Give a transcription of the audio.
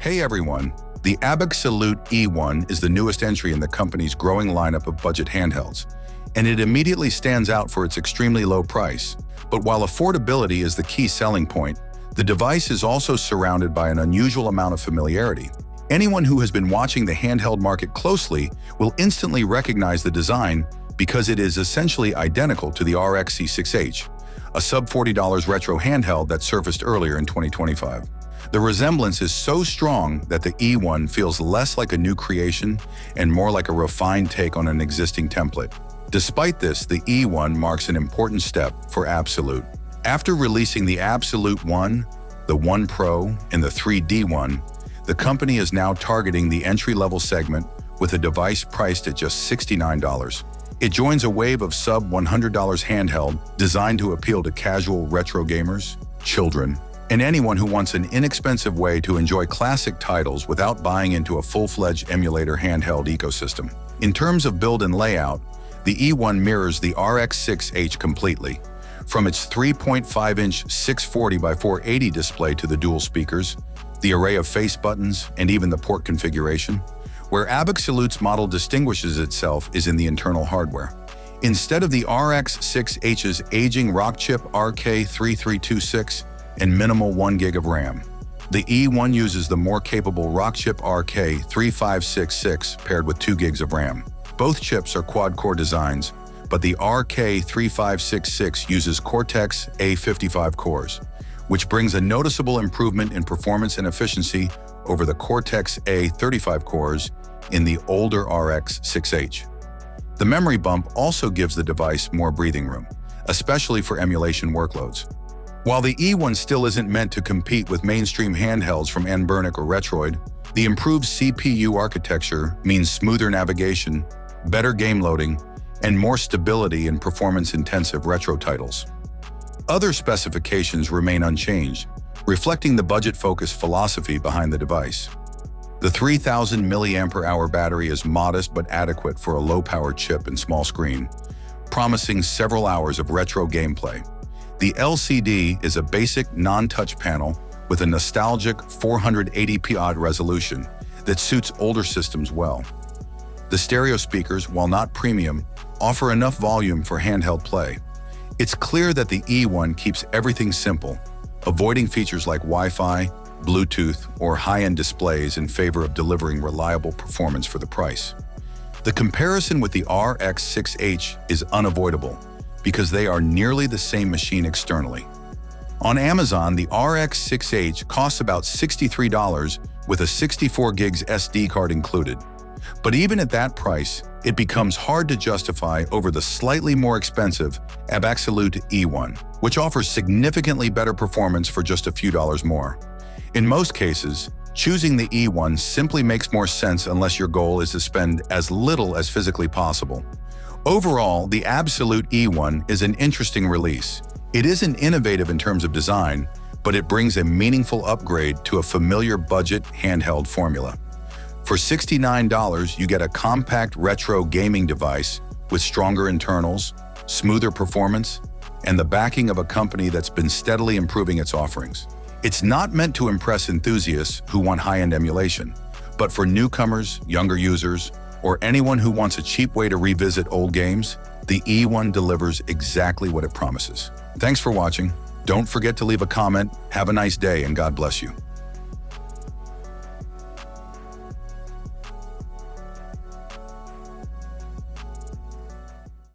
Hey everyone, the Abxylute E1 is the newest entry in the company's growing lineup of budget handhelds, and it immediately stands out for its extremely low price. But while affordability is the key selling point, the device is also surrounded by an unusual amount of familiarity. Anyone who has been watching the handheld market closely will instantly recognize the design because it is essentially identical to the RX C6H, a sub-$40 retro handheld that surfaced earlier in 2025. The resemblance is so strong that the E1 feels less like a new creation and more like a refined take on an existing template. Despite this, the E1 marks an important step for Abxylute. After releasing the Abxylute 1, the 1 Pro, and the 3D1, the company is now targeting the entry-level segment with a device priced at just $69. It joins a wave of sub-$100 handheld designed to appeal to casual retro gamers, children, and anyone who wants an inexpensive way to enjoy classic titles without buying into a full-fledged emulator handheld ecosystem. In terms of build and layout, the E1 mirrors the RX 6H completely. From its 3.5-inch 640 by 480 display to the dual speakers, the array of face buttons, and even the port configuration, where Abxylute's model distinguishes itself is in the internal hardware. Instead of the RX 6H's aging Rockchip RK3326 and minimal 1 gig of RAM, the E1 uses the more capable Rockchip RK3566 paired with 2 gigs of RAM. Both chips are quad-core designs, but the RK3566 uses Cortex-A55 cores, which brings a noticeable improvement in performance and efficiency over the Cortex-A35 cores in the older RX 6H. The memory bump also gives the device more breathing room, especially for emulation workloads. While the E1 still isn't meant to compete with mainstream handhelds from Anbernic or Retroid, the improved CPU architecture means smoother navigation, better game loading, and more stability in performance-intensive retro titles. Other specifications remain unchanged, reflecting the budget-focused philosophy behind the device. The 3000 mAh battery is modest but adequate for a low-power chip and small screen, promising several hours of retro gameplay. The LCD is a basic non-touch panel with a nostalgic 480p odd resolution that suits older systems well. The stereo speakers, while not premium, offer enough volume for handheld play. It's clear that the E1 keeps everything simple, avoiding features like Wi-Fi, Bluetooth, or high-end displays in favor of delivering reliable performance for the price. The comparison with the RX 6H is unavoidable because they are nearly the same machine externally. On Amazon, the RX 6H costs about $63 with a 64 gigs SD card included. But even at that price, it becomes hard to justify over the slightly more expensive Abxylute E1, which offers significantly better performance for just a few dollars more. In most cases, choosing the E1 simply makes more sense unless your goal is to spend as little as physically possible. Overall, the Abxylute E1 is an interesting release. It isn't innovative in terms of design, but it brings a meaningful upgrade to a familiar budget handheld formula. For $69, you get a compact retro gaming device with stronger internals, smoother performance, and the backing of a company that's been steadily improving its offerings. It's not meant to impress enthusiasts who want high-end emulation, but for newcomers, younger users, or anyone who wants a cheap way to revisit old games, the E1 delivers exactly what it promises. Thanks for watching. Don't forget to leave a comment. Have a nice day, and God bless you.